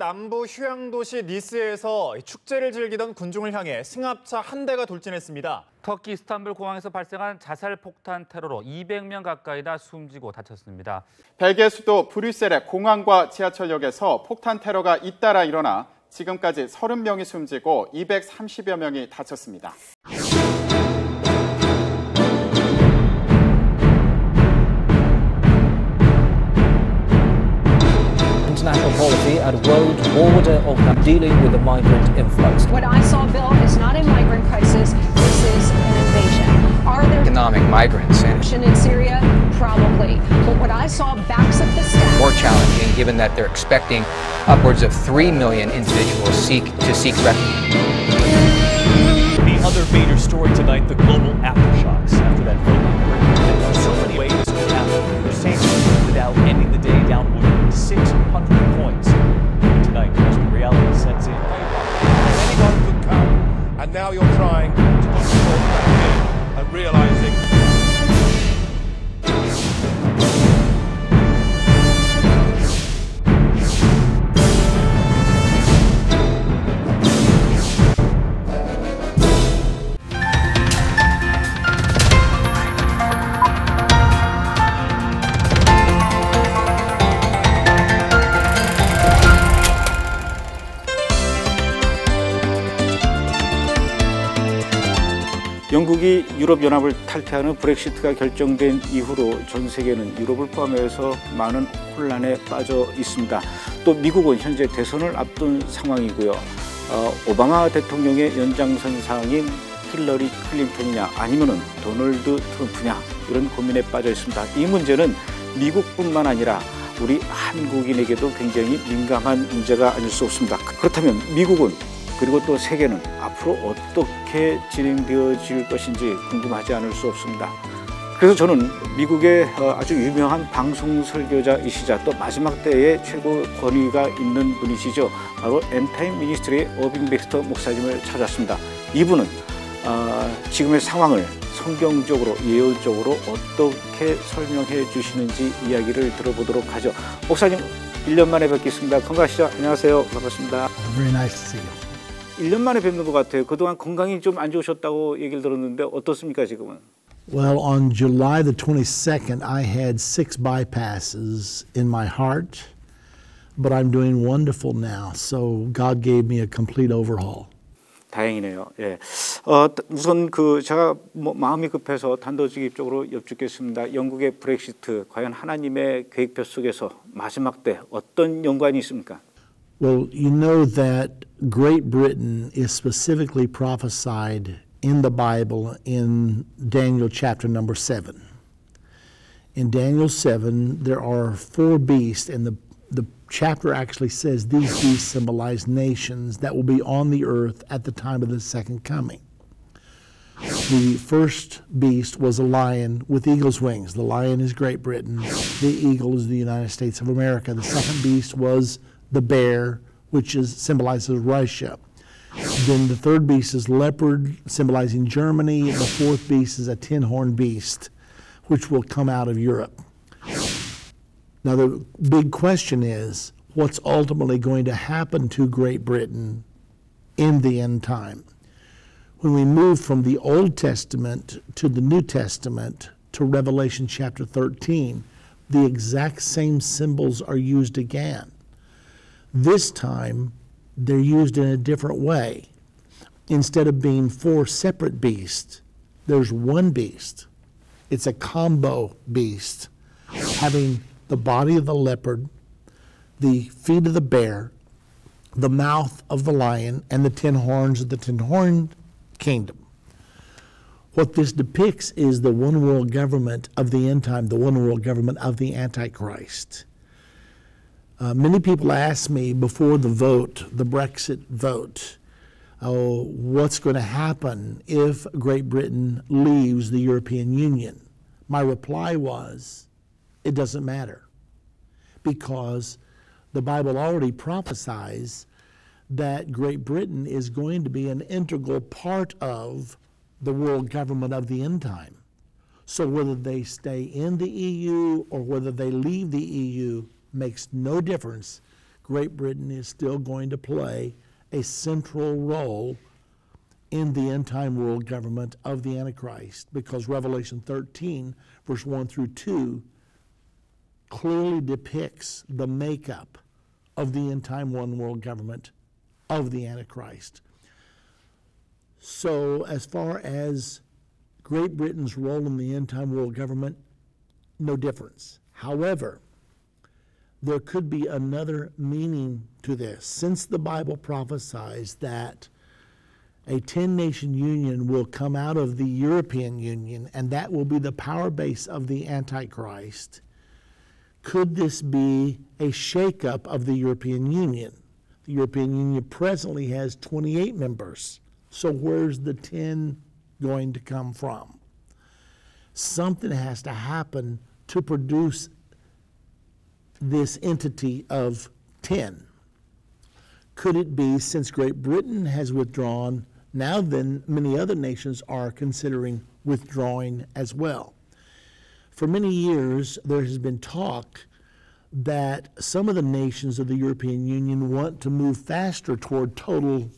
남부 휴양도시 니스에서 축제를 즐기던 군중을 향해 승합차 한 대가 돌진했습니다. 터키 이스탄불 공항에서 발생한 자살폭탄 테러로 200명 가까이나 숨지고 다쳤습니다. 벨기에 수도 브뤼셀의 공항과 지하철역에서 폭탄 테러가 잇따라 일어나 지금까지 30명이 숨지고 230여 명이 다쳤습니다. International policy at road border of dealing with the migrant influx. What I saw, Bill, is not a migrant crisis. This is an invasion. Are there economic migrants in Syria? Probably. But what I saw backs up the stats. More challenging, given that they're expecting upwards of 3 million individuals seek refuge. The other major story tonight: the global aftershocks after that vote. In so many ways, could happen without ending the day down 600 points. Tonight, as the reality sets in. Anyone could come, and now you're trying to put yourself back in and realizing. 영국이 유럽연합을 탈퇴하는 브렉시트가 결정된 이후로 전 세계는 유럽을 포함해서 많은 혼란에 빠져 있습니다. 또 미국은 현재 대선을 앞둔 상황이고요. 오바마 대통령의 연장선 사항인 힐러리 클린턴이냐 아니면은 도널드 트럼프냐 이런 고민에 빠져 있습니다. 이 문제는 미국뿐만 아니라 우리 한국인에게도 굉장히 민감한 문제가 아닐 수 없습니다. 그렇다면 미국은 그리고 또 세계는 앞으로 어떻게 진행되어질 것인지 궁금하지 않을 수 없습니다. 그래서 저는 미국의 아주 유명한 방송 설교자이시자 또 마지막 때의 최고 권위가 있는 분이시죠. 바로 엔타임 미니스트리의 어빙 백스터 목사님을 찾았습니다. 이분은 지금의 상황을 성경적으로 예언적으로 어떻게 설명해 주시는지 이야기를 들어보도록 하죠. 목사님 1년 만에 뵙겠습니다. 건강하시죠? 안녕하세요. 반갑습니다. Very nice to see you. 1년 만에 뵙는 것 같아요. 그동안 건강이 좀 안 좋으셨다고 얘기를 들었는데 어떻습니까 지금은? Well, on July the 22nd, I had 6 bypasses in my heart, but I'm doing wonderful now. So God gave me a complete overhaul. 다행이네요. 예. 우선 제가 마음이 급해서 단도직입적으로 여쭙겠습니다. 영국의 브렉시트 과연 하나님의 계획표 속에서 마지막 때 어떤 연관이 있습니까? Well, you know that Great Britain is specifically prophesied in the Bible in Daniel chapter number 7. In Daniel 7, there are 4 beasts, and the chapter actually says these beasts symbolize nations that will be on the earth at the time of the second coming. The first beast was a lion with eagle's wings. The lion is Great Britain. The eagle is the United States of America. The second beast was the bear, which symbolizes Russia. Then the third beast is leopard, symbolizing Germany. The fourth beast is a 10-horned beast, which will come out of Europe. Now the big question is, what's ultimately going to happen to Great Britain in the end time? When we move from the Old Testament to the New Testament to Revelation chapter 13, the exact same symbols are used again. This time, they're used in a different way. Instead of being 4 separate beasts, there's one beast. It's a combo beast, having the body of the leopard, the feet of the bear, the mouth of the lion, and the 10 horns of the 10-horned kingdom. What this depicts is the one world government of the end time, the one world government of the Antichrist. Many people ask me before the vote, the Brexit vote, what's going to happen if Great Britain leaves the European Union? My reply was, it doesn't matter, because the Bible already prophesies that Great Britain is going to be an integral part of the world government of the end time. So whether they stay in the EU or whether they leave the EU makes no difference. Great Britain is still going to play a central role in the end-time world government of the Antichrist, because Revelation 13, verse 1 through 2, clearly depicts the makeup of the end-time one world government of the Antichrist. So as far as Great Britain's role in the end-time world government, no difference. However, there could be another meaning to this. Since the Bible prophesies that a 10-nation union will come out of the European Union, and that will be the power base of the Antichrist, could this be a shakeup of the European Union? The European Union presently has 28 members, so where's the 10 going to come from? Something has to happen to produce this entity of 10. Could it be, since Great Britain has withdrawn, now then many other nations are considering withdrawing as well? For many years, there has been talk that some of the nations of the European Union want to move faster toward total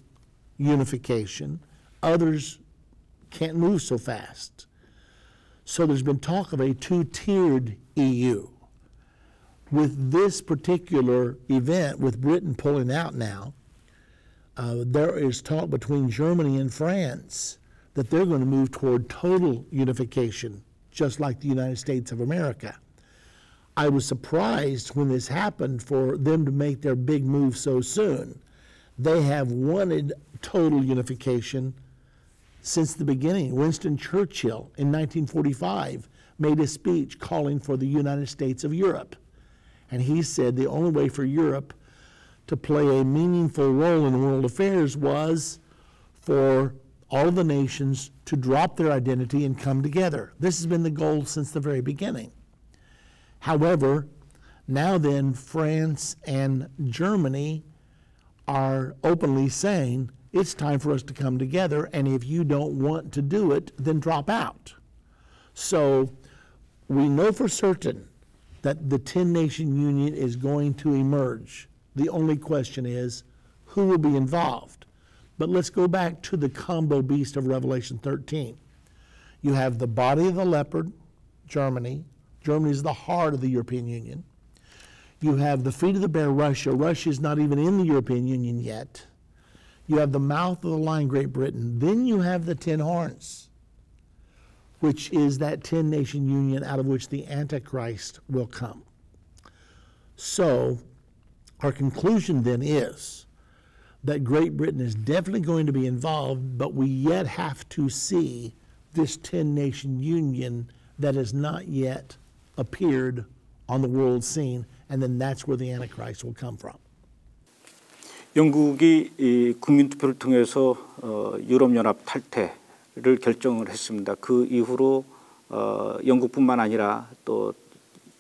unification. Others can't move so fast. So there's been talk of a two-tiered EU. With this particular event, with Britain pulling out now, there is talk between Germany and France that they're going to move toward total unification, just like the United States of America. I was surprised when this happened for them to make their big move so soon. They have wanted total unification since the beginning. Winston Churchill in 1945 made a speech calling for the United States of Europe. And he said the only way for Europe to play a meaningful role in world affairs was for all of the nations to drop their identity and come together. This has been the goal since the very beginning. However, now then, France and Germany are openly saying it's time for us to come together, and if you don't want to do it, then drop out. So we know for certain that the 10-nation union is going to emerge. The only question is, who will be involved? But let's go back to the combo beast of Revelation 13. You have the body of the leopard, Germany. Germany is the heart of the European Union. You have the feet of the bear, Russia. Russia is not even in the European Union yet. You have the mouth of the lion, Great Britain. Then you have the 10 horns, which is that 10-nation union out of which the Antichrist will come. So our conclusion then is that Great Britain is definitely going to be involved, but we yet have to see this 10-nation union that has not yet appeared on the world scene, and then that's where the Antichrist will come from. 영국이 이 국민투표를 통해서 유럽연합 탈퇴를 결정을 했습니다. 그 이후로 영국뿐만 아니라 또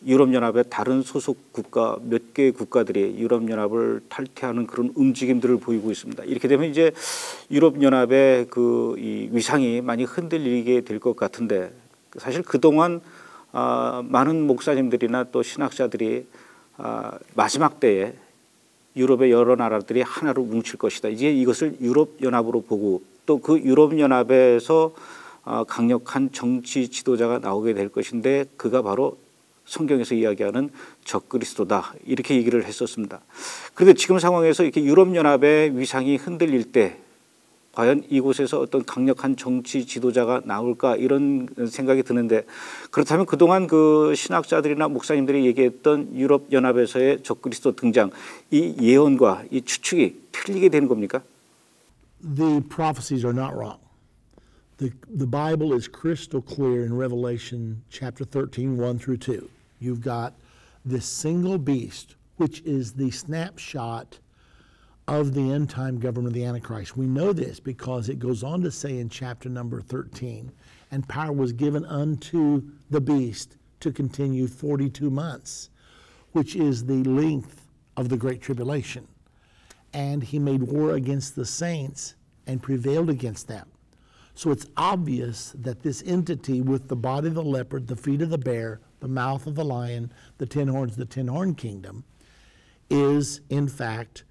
유럽연합의 다른 소속 국가 몇 개의 국가들이 유럽연합을 탈퇴하는 그런 움직임들을 보이고 있습니다. 이렇게 되면 이제 유럽연합의 그 이 위상이 많이 흔들리게 될 것 같은데, 사실 그동안 많은 목사님들이나 또 신학자들이 마지막 때에 유럽의 여러 나라들이 하나로 뭉칠 것이다. 이제 이것을 유럽연합으로 보고 또 그 유럽연합에서 강력한 정치 지도자가 나오게 될 것인데, 그가 바로 성경에서 이야기하는 적그리스도다, 이렇게 얘기를 했었습니다. 그런데 지금 상황에서 이렇게 유럽연합의 위상이 흔들릴 때 과연 이곳에서 어떤 강력한 정치 지도자가 나올까, 이런 생각이 드는데, 그렇다면 그동안 그 신학자들이나 목사님들이 얘기했던 유럽연합에서의 적그리스도 등장, 이 예언과 이 추측이 틀리게 되는 겁니까? The prophecies are not wrong. The Bible is crystal clear in Revelation chapter 13, 1 through 2. You've got this single beast, which is the snapshot of the end-time government of the Antichrist. We know this because it goes on to say in chapter number 13, and power was given unto the beast to continue 42 months, which is the length of the Great Tribulation. And he made war against the saints and prevailed against them. So it's obvious that this entity with the body of the leopard, the feet of the bear, the mouth of the lion, the 10 horns, the 10-horn kingdom, is, in fact,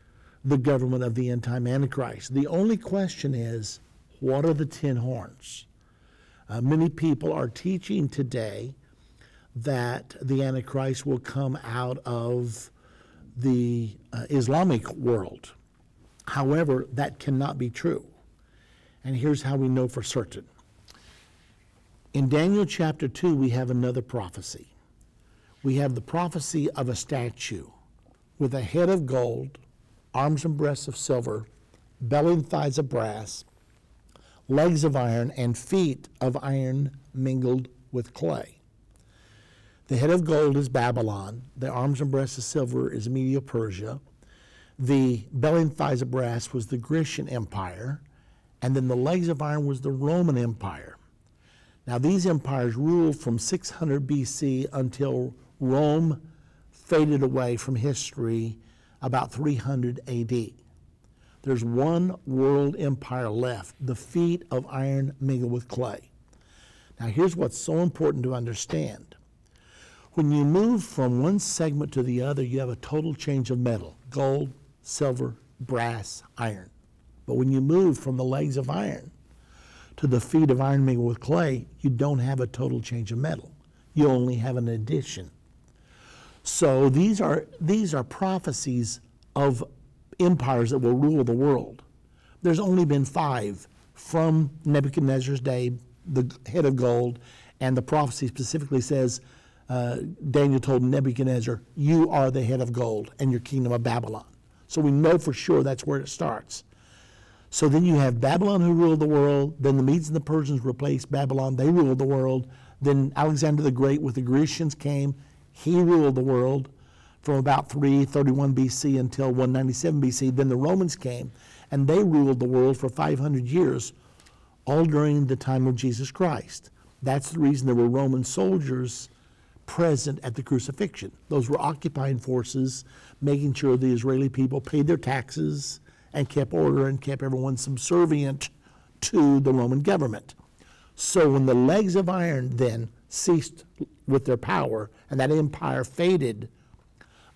the government of the end-time Antichrist. The only question is, what are the 10 horns? Many people are teaching today that the Antichrist will come out of the Islamic world. However, that cannot be true. And here's how we know for certain. In Daniel chapter 2, we have another prophecy. We have the prophecy of a statue with a head of gold, arms and breasts of silver, belly and thighs of brass, legs of iron, and feet of iron mingled with clay. The head of gold is Babylon. The arms and breasts of silver is Medo-Persia. The belly and thighs of brass was the Grecian Empire. And then the legs of iron was the Roman Empire. Now, these empires ruled from 600 BC until Rome faded away from history about 300 AD. There's one world empire left, the feet of iron mingled with clay. Now, here's what's so important to understand. When you move from one segment to the other, you have a total change of metal: gold, silver, brass, iron. But when you move from the legs of iron to the feet of iron mingled with clay, you don't have a total change of metal. You only have an addition. So these are prophecies of empires that will rule the world. There's only been 5 from Nebuchadnezzar's day, the head of gold, and the prophecy specifically says, Daniel told Nebuchadnezzar, you are the head of gold and your kingdom of Babylon. So we know for sure that's where it starts. So then you have Babylon who ruled the world, then the Medes and the Persians replaced Babylon, they ruled the world, then Alexander the Great with the Grecians came, he ruled the world from about 331 BC until 197 BC, then the Romans came, and they ruled the world for 500 years, all during the time of Jesus Christ. That's the reason there were Roman soldiers present at the crucifixion. Those were occupying forces, making sure the Israeli people paid their taxes and kept order and kept everyone subservient to the Roman government. So when the legs of iron then ceased with their power and that empire faded,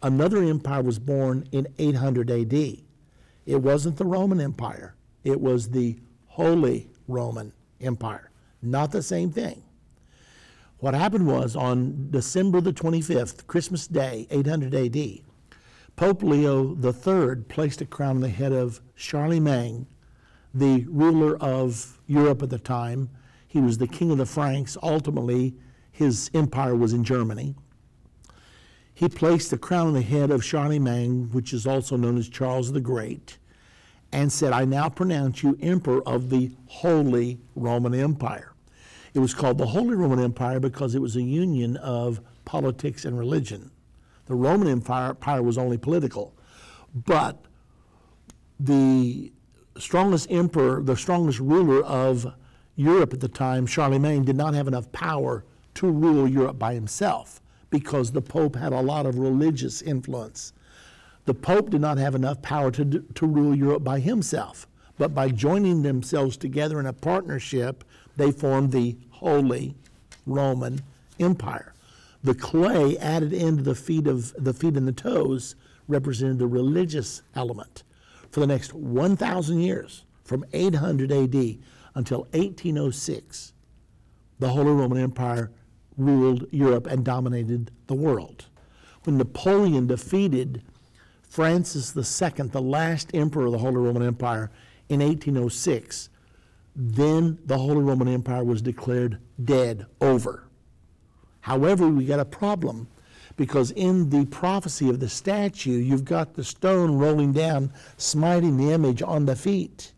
another empire was born in 800 AD. It wasn't the Roman Empire. It was the Holy Roman Empire. Not the same thing. What happened was on December the 25th, Christmas Day, 800 AD, Pope Leo III placed a crown on the head of Charlemagne, the ruler of Europe at the time. He was the king of the Franks. Ultimately, his empire was in Germany. He placed the crown on the head of Charlemagne, which is also known as Charles the Great, and said, I now pronounce you emperor of the Holy Roman Empire. It was called the Holy Roman Empire because it was a union of politics and religion. The Roman Empire was only political. But the strongest emperor, the strongest ruler of Europe at the time, Charlemagne, did not have enough power to rule Europe by himself because the Pope had a lot of religious influence. The Pope did not have enough power to rule Europe by himself. But by joining themselves together in a partnership, they formed the Holy Roman Empire. The clay added into the feet and the toes represented the religious element. For the next 1,000 years, from 800 AD until 1806, the Holy Roman Empire ruled Europe and dominated the world. When Napoleon defeated Francis II, the last emperor of the Holy Roman Empire, in 1806, then the Holy Roman Empire was declared dead, over. However, we got a problem because in the prophecy of the statue, you've got the stone rolling down, smiting the image on the feet.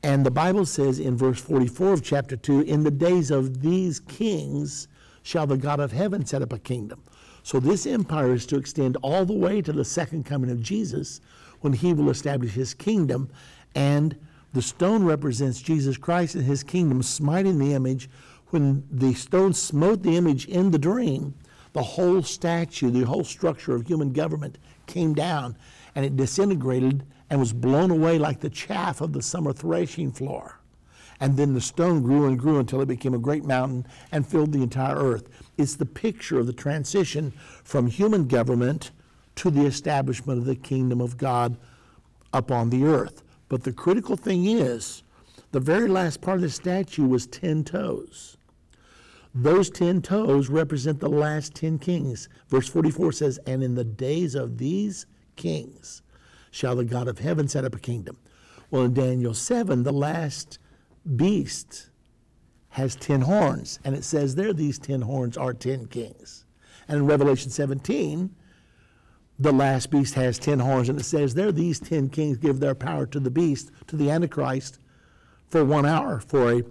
And the Bible says in verse 44 of chapter 2, in the days of these kings shall the God of heaven set up a kingdom. So this empire is to extend all the way to the second coming of Jesus when he will establish his kingdom. And the stone represents Jesus Christ and his kingdom smiting the image. When the stone smote the image in the dream, the whole statue, the whole structure of human government came down and it disintegrated and was blown away like the chaff of the summer threshing floor. And then the stone grew and grew until it became a great mountain and filled the entire earth. It's the picture of the transition from human government to the establishment of the kingdom of God upon the earth. But the critical thing is, the very last part of the statue was 10 toes. Those 10 toes represent the last 10 kings. Verse 44 says, and in the days of these kings shall the God of heaven set up a kingdom. Well, in Daniel 7, the last beast has 10 horns, and it says there these 10 horns are 10 kings. And in Revelation 17, the last beast has 10 horns, and it says there these 10 kings give their power to the beast, to the Antichrist, for 1 hour, for a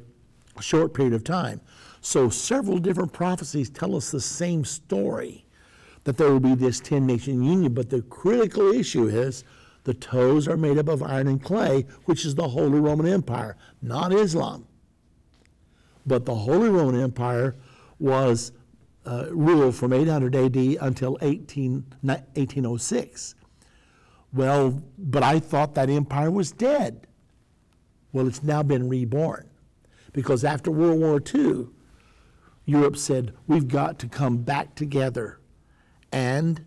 short period of time. So several different prophecies tell us the same story, that there will be this 10-nation union. But the critical issue is the toes are made up of iron and clay, which is the Holy Roman Empire, not Islam. But the Holy Roman Empire was ruled from 800 AD until 1806. Well, but I thought that empire was dead. Well, it's now been reborn, because after World War II, Europe said, we've got to come back together. And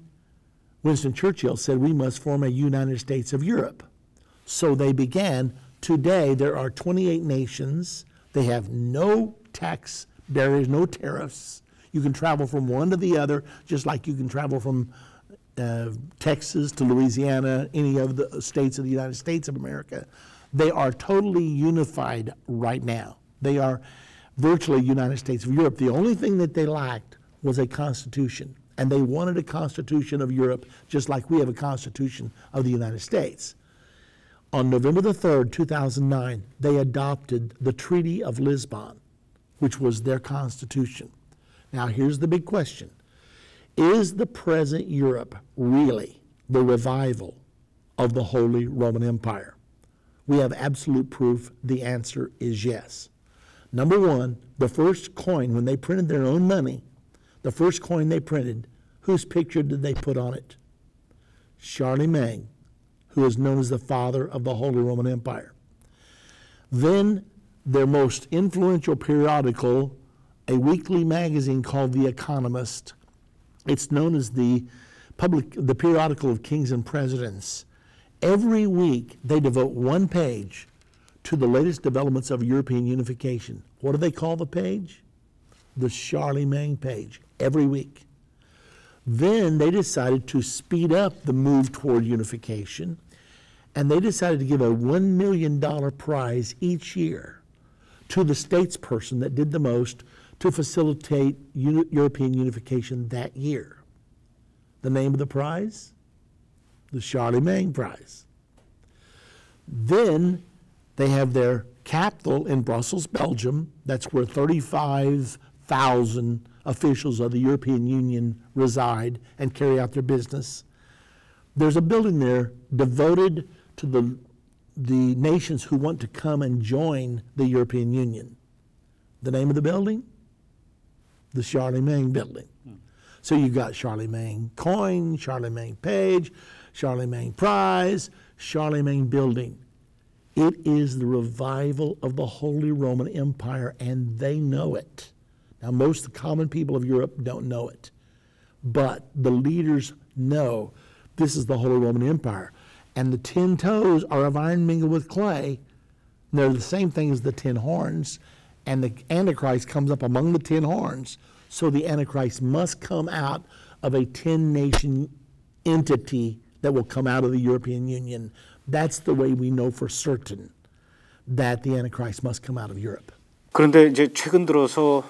Winston Churchill said, we must form a United States of Europe. So they began. Today, there are 28 nations. They have no tax barriers, no tariffs. You can travel from one to the other, just like you can travel from Texas to Louisiana, any of the states of the United States of America. They are totally unified right now. They are virtually United States of Europe. The only thing that they lacked was a constitution, and they wanted a constitution of Europe just like we have a constitution of the United States. On November the 3rd, 2009, they adopted the Treaty of Lisbon, which was their constitution. Now here's the big question. Is the present Europe really the revival of the Holy Roman Empire? We have absolute proof. The answer is yes. Number one, the first coin, when they printed their own money, the first coin they printed, whose picture did they put on it? Charlemagne, who is known as the father of the Holy Roman Empire. Then their most influential periodical, a weekly magazine called The Economist. It's known as the periodical of kings and presidents. Every week they devote one page to the latest developments of European unification. What do they call the page? The Charlemagne page, every week. Then they decided to speed up the move toward unification, and they decided to give a $1 million prize each year to the statesperson that did the most to facilitate European unification that year. The name of the prize? The Charlemagne Prize. Then they have their capital in Brussels, Belgium. That's where 35,000 officials of the European Union reside and carry out their business. There's a building there devoted to the nations who want to come and join the European Union. The name of the building? The Charlemagne Building. So you've got Charlemagne coin, Charlemagne page, Charlemagne prize, Charlemagne building. It is the revival of the Holy Roman Empire, and they know it. Now, most of the common people of Europe don't know it, but the leaders know this is the Holy Roman Empire. And the 10 toes are of iron mingled with clay. They're the same thing as the 10 horns, and the Antichrist comes up among the 10 horns. So the Antichrist must come out of a 10-nation entity that will come out of the European Union. That's the way we know for certain that the Antichrist must come out of Europe. 그런데 이제 최근 들어서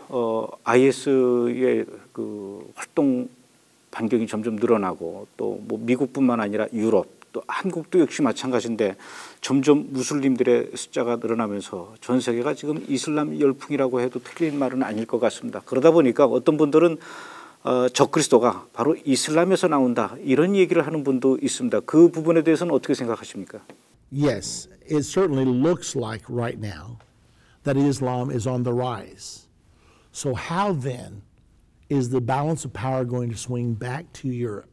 IS의 그 활동 반경이 점점 늘어나고 또 뭐 미국뿐만 아니라 유럽 또 한국도 역시 마찬가지인데 점점 무슬림들의 숫자가 늘어나면서 전 세계가 지금 이슬람 열풍이라고 해도 틀린 말은 아닐 것 같습니다. 그러다 보니까 어떤 분들은 적그리스도가 바로 이슬람에서 나온다 이런 얘기를 하는 분도 있습니다. 그 부분에 대해서는 어떻게 생각하십니까? Yes, it certainly looks like right now that Islam is on the rise. So how then is the balance of power going to swing back to Europe?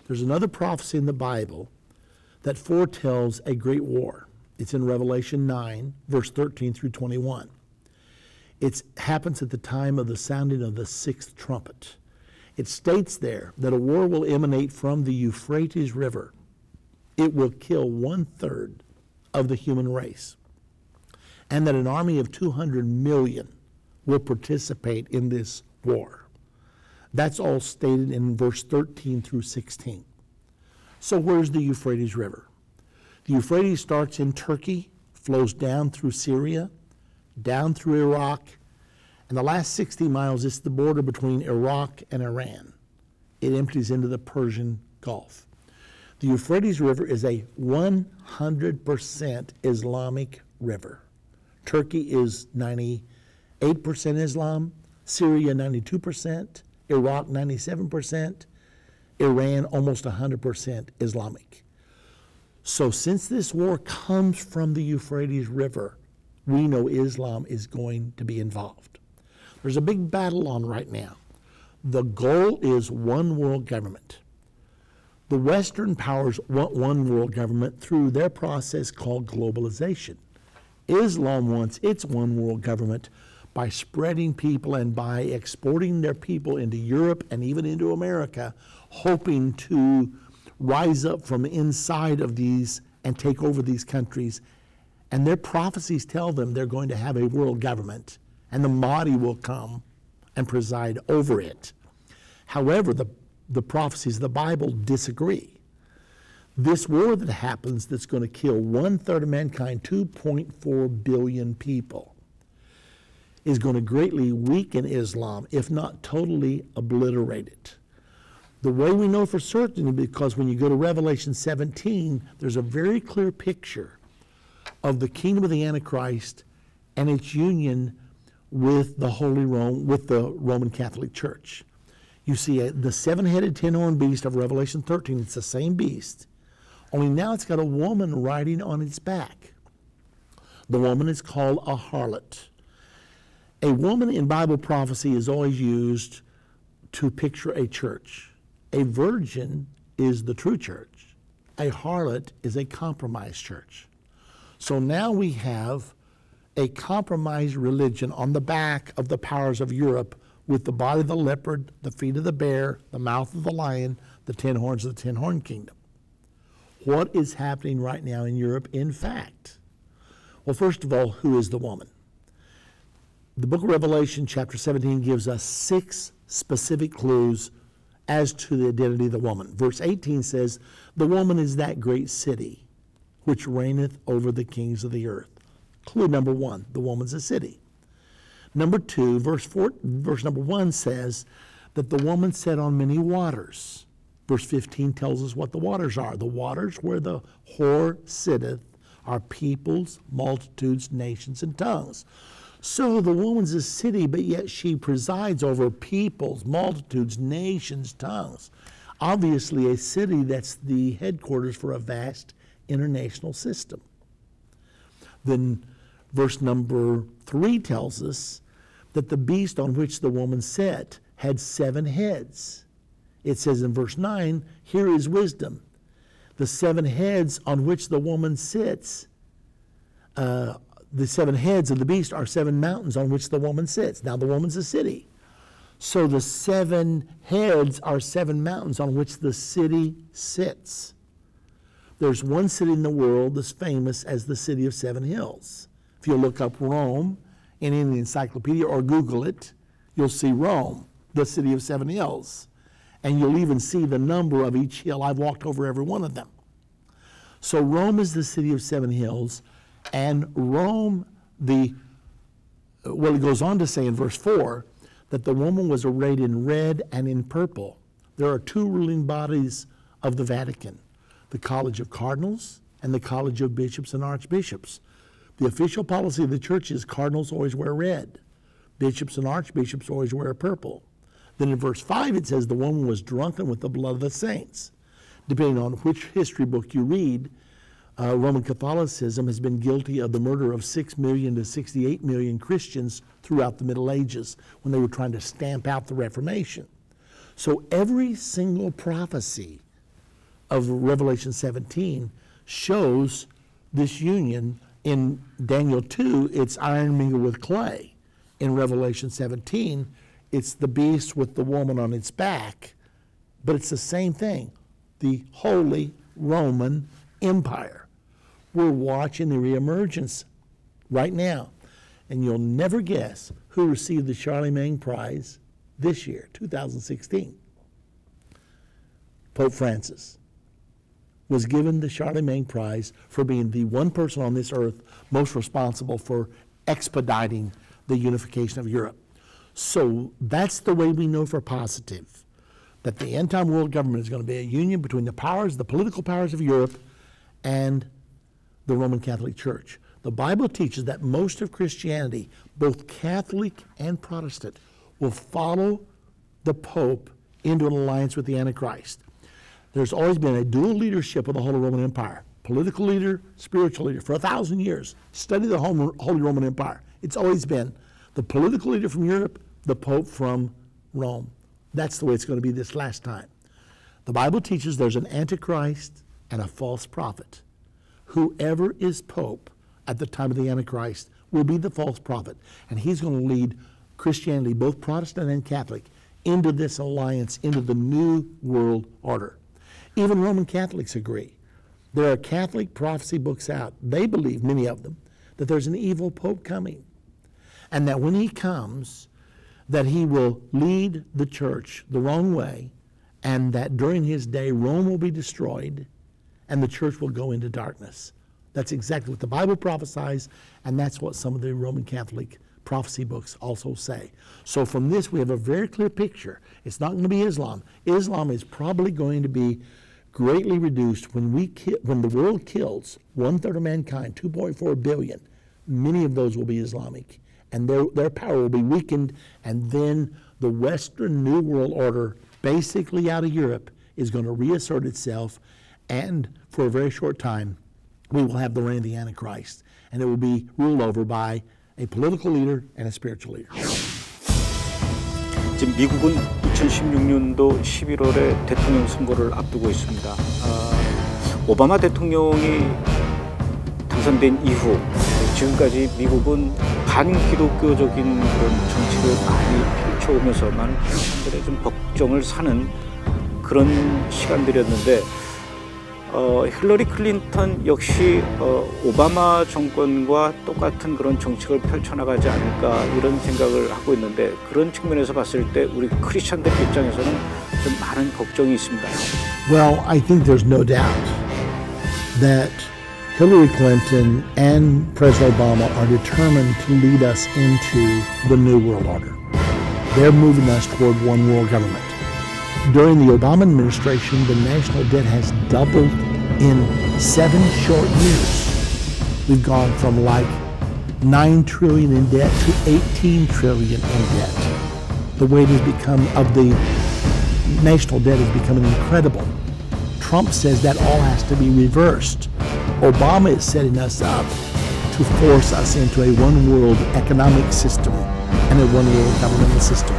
There's another prophecy in the Bible that foretells a great war. It's in Revelation 9, verse 13 through 21. It happens at the time of the sounding of the sixth trumpet. It states there that a war will emanate from the Euphrates River. It will kill 1/3 of the human race, and that an army of 200 million will participate in this war. That's all stated in verse 13 through 16. So where's the Euphrates River? The Euphrates starts in Turkey, flows down through Syria, down through Iraq, and the last 60 miles is the border between Iraq and Iran. It empties into the Persian Gulf. The Euphrates River is a 100% Islamic river. Turkey is 98% Islam, Syria 92%, Iraq 97%, Iran almost 100% Islamic. So since this war comes from the Euphrates River, we know Islam is going to be involved. There's a big battle on right now. The goal is one world government. The Western powers want one world government through their process called globalization. Islam wants its one world government by spreading people and by exporting their people into Europe and even into America, hoping to rise up from inside of these and take over these countries. And their prophecies tell them they're going to have a world government, and the Mahdi will come and preside over it. However, the prophecies of the Bible disagree. This war that happens that's going to kill 1/3 of mankind, 2.4 billion people, is going to greatly weaken Islam, if not totally obliterate it. The way we know for certain is because when you go to Revelation 17, there's a very clear picture of the kingdom of the Antichrist and its union with the with the Roman Catholic Church. You see the seven-headed, ten-horned beast of Revelation 13. It's the same beast, only now it's got a woman riding on its back. The woman is called a harlot. A woman in Bible prophecy is always used to picture a church. A virgin is the true church. A harlot is a compromised church. So now we have a compromised religion on the back of the powers of Europe, with the body of the leopard, the feet of the bear, the mouth of the lion, the 10 horns of the 10-horn kingdom. What is happening right now in Europe, in fact? Well, first of all, who is the woman? The book of Revelation, chapter 17, gives us 6 specific clues as to the identity of the woman. Verse 18 says, the woman is that great city which reigneth over the kings of the earth. Clue number 1, the woman's a city. Number 2, verse number 1 says that the woman sat on many waters. Verse 15 tells us what the waters are. The waters where the whore sitteth are peoples, multitudes, nations, and tongues. So the woman's a city, but yet she presides over peoples, multitudes, nations, tongues. Obviously a city that's the headquarters for a vast international system. Then verse number 3 tells us that the beast on which the woman sat had 7 heads. It says in verse 9, here is wisdom. The 7 heads on which the woman sits, the 7 heads of the beast are 7 mountains on which the woman sits. Now the woman's a city. So the 7 heads are 7 mountains on which the city sits. There's one city in the world that's famous as the city of 7 hills. If you look up Rome in the encyclopedia or Google it, you'll see Rome, the city of 7 hills. And you'll even see the number of each hill. I've walked over every one of them. So Rome is the city of 7 hills, and Rome, it goes on to say in verse 4 that the woman was arrayed in red and in purple. There are 2 ruling bodies of the Vatican, the College of Cardinals and the College of Bishops and Archbishops. The official policy of the church is cardinals always wear red. Bishops and archbishops always wear purple. Then in verse 5 it says the woman was drunken with the blood of the saints. Depending on which history book you read, Roman Catholicism has been guilty of the murder of 6 million to 68 million Christians throughout the Middle Ages when they were trying to stamp out the Reformation. So every single prophecy of Revelation 17 shows this union. In Daniel 2, it's iron mingled with clay. In Revelation 17, it's the beast with the woman on its back, but it's the same thing, the Holy Roman Empire. We're watching the reemergence right now, and you'll never guess who received the Charlemagne Prize this year, 2016. Pope Francis was given the Charlemagne Prize for being the one person on this earth most responsible for expediting the unification of Europe. So that's the way we know for positive that the end-time world government is going to be a union between the powers, the political powers of Europe, and the Roman Catholic Church. The Bible teaches that most of Christianity, both Catholic and Protestant, will follow the Pope into an alliance with the Antichrist. There's always been a dual leadership of the Holy Roman Empire. Political leader, spiritual leader. For 1,000 years, study the Holy Roman Empire. It's always been the political leader from Europe, the Pope from Rome. That's the way it's going to be this last time. The Bible teaches there's an Antichrist and a false prophet. Whoever is Pope at the time of the Antichrist will be the false prophet. And he's going to lead Christianity, both Protestant and Catholic, into this alliance, into the new world order. Even Roman Catholics agree. There are Catholic prophecy books out. They believe, many of them, that there's an evil Pope coming. And that when he comes, that he will lead the church the wrong way, and that during his day, Rome will be destroyed, and the church will go into darkness. That's exactly what the Bible prophesies, and that's what some of the Roman Catholic prophecy books also say. So from this, we have a very clear picture. It's not going to be Islam. Islam is probably going to be greatly reduced when the world kills 1/3 of mankind, 2.4 billion. Many of those will be Islamic, and their power will be weakened, and then the Western New World Order, basically out of Europe, is going to reassert itself, and for a very short time, we will have the reign of the Antichrist, and it will be ruled over by a political leader and a spiritual leader. 지금 미국은 2016년도 11월에 대통령 선거를 앞두고 있습니다. 오바마 대통령이 당선된 이후 지금까지 미국은 반기독교적인 그런 정치를 많이 펼쳐오면서 많은 사람들의 좀 걱정을 사는 그런 시간들이었는데 힐러리 클린턴 역시 오바마 정권과 똑같은 그런 정책을 펼쳐나가지 않을까 이런 생각을 하고 있는데 그런 측면에서 봤을 때 우리 크리스천들 입장에서는 좀 많은 걱정이 있습니다. Well, I think there's no doubt that Hillary Clinton and President Obama are determined to lead us into the New World Order. They're moving us toward one world government. During the Obama administration, the national debt has doubled in 7 short years. We've gone from like 9 trillion in debt to 18 trillion in debt. The weight has become of the national debt is becoming incredible. Trump says that all has to be reversed. Obama is setting us up to force us into a one world economic system and a one world governmental system.